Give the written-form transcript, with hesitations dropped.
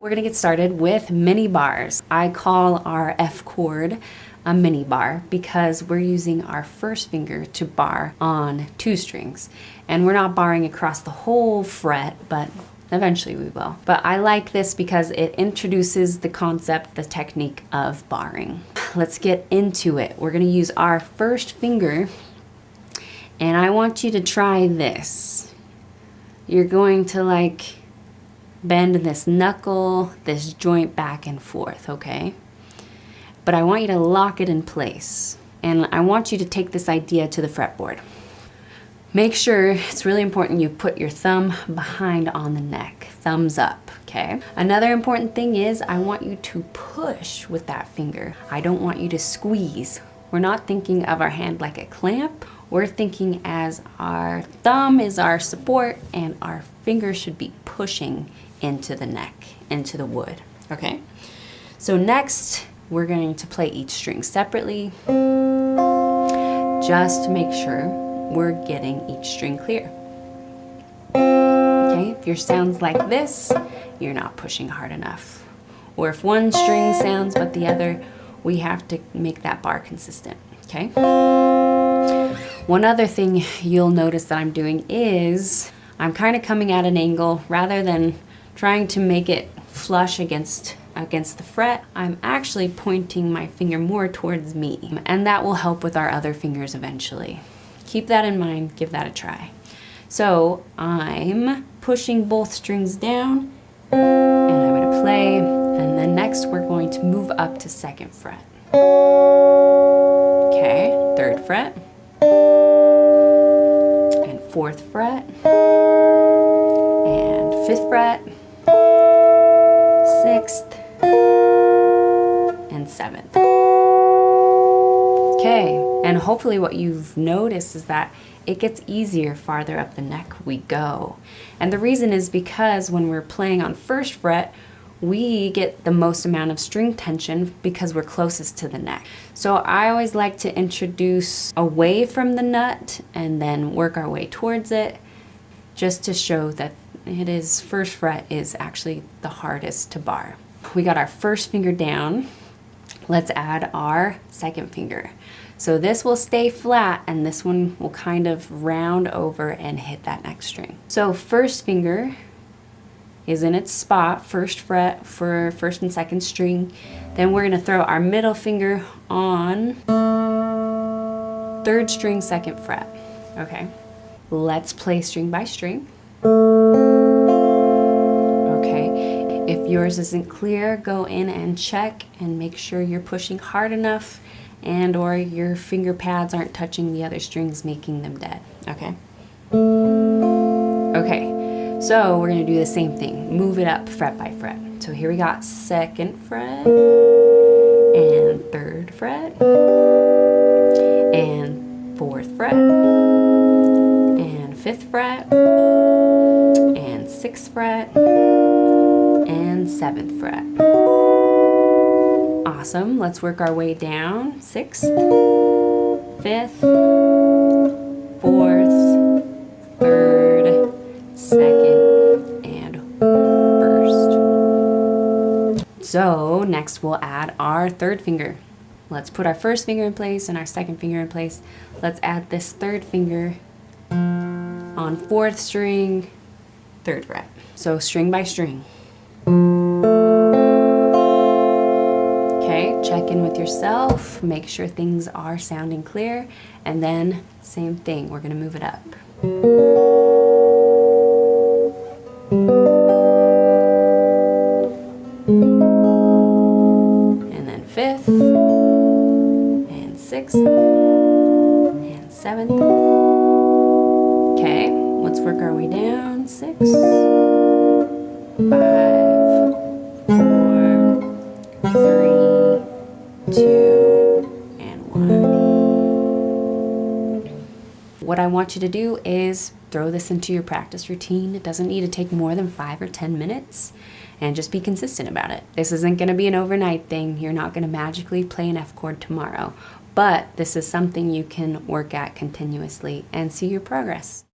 We're gonna get started with mini bars. I call our F chord a mini bar because we're using our first finger to bar on 2 strings. And we're not barring across the whole fret, but eventually we will. But I like this because it introduces the concept, the technique of barring. Let's get into it. We're gonna use our first finger, and I want you to try this. You're going to bend this knuckle, this joint back and forth, okay? But I want you to lock it in place. And I want you to take this idea to the fretboard. Make sure, it's really important, you put your thumb behind on the neck, thumbs up, okay? Another important thing is I want you to push with that finger. I don't want you to squeeze. We're not thinking of our hand like a clamp. We're thinking as our thumb is our support and our finger should be pushing into the neck, into the wood, okay? So next, we're going to play each string separately, just to make sure we're getting each string clear. Okay, if your sounds like this, you're not pushing hard enough. Or if one string sounds but the other, we have to make that bar consistent, okay? One other thing you'll notice that I'm doing is I'm kind of coming at an angle rather than trying to make it flush against the fret. I'm actually pointing my finger more towards me, and that will help with our other fingers eventually. Keep that in mind, give that a try. So I'm pushing both strings down, and I'm gonna play, and then next we're going to move up to 2nd fret. Okay, 3rd fret, and 4th fret, and 5th fret, 6th, and 7th. Okay, and hopefully what you've noticed is that it gets easier farther up the neck we go. And the reason is because when we're playing on 1st fret, we get the most amount of string tension because we're closest to the neck. So I always like to introduce away from the nut and then work our way towards it, just to show that it is 1st fret is actually the hardest to bar. We got our first finger down. Let's add our 2nd finger. So this will stay flat and this one will kind of round over and hit that next string. So 1st finger is in its spot, 1st fret for 1st and 2nd string. Then we're gonna throw our middle finger on 3rd string, 2nd fret. Okay, let's play string by string. Okay, if yours isn't clear, go in and check and make sure you're pushing hard enough and or your finger pads aren't touching the other strings, making them dead, okay? Okay, so we're gonna do the same thing, move it up fret by fret. So here we got 2nd fret, and 3rd fret, and 4th fret, and 5th fret, and 6th fret, and 7th fret. Awesome, let's work our way down. 6th, 5th, 4th, 3rd, 2nd, and 1st. So next we'll add our 3rd finger. Let's put our 1st finger in place and our 2nd finger in place. Let's add this 3rd finger on 4th string, 3rd fret. So string by string. Okay, check in with yourself, make sure things are sounding clear, and then same thing, we're gonna move it up. And then 5th, and 6th, and 7th. Okay, let's work our way down. 6, 5, 4, 3, 2, and 1. What I want you to do is throw this into your practice routine. It doesn't need to take more than 5 or 10 minutes, and just be consistent about it. This isn't gonna be an overnight thing. You're not gonna magically play an F chord tomorrow, but this is something you can work at continuously and see your progress.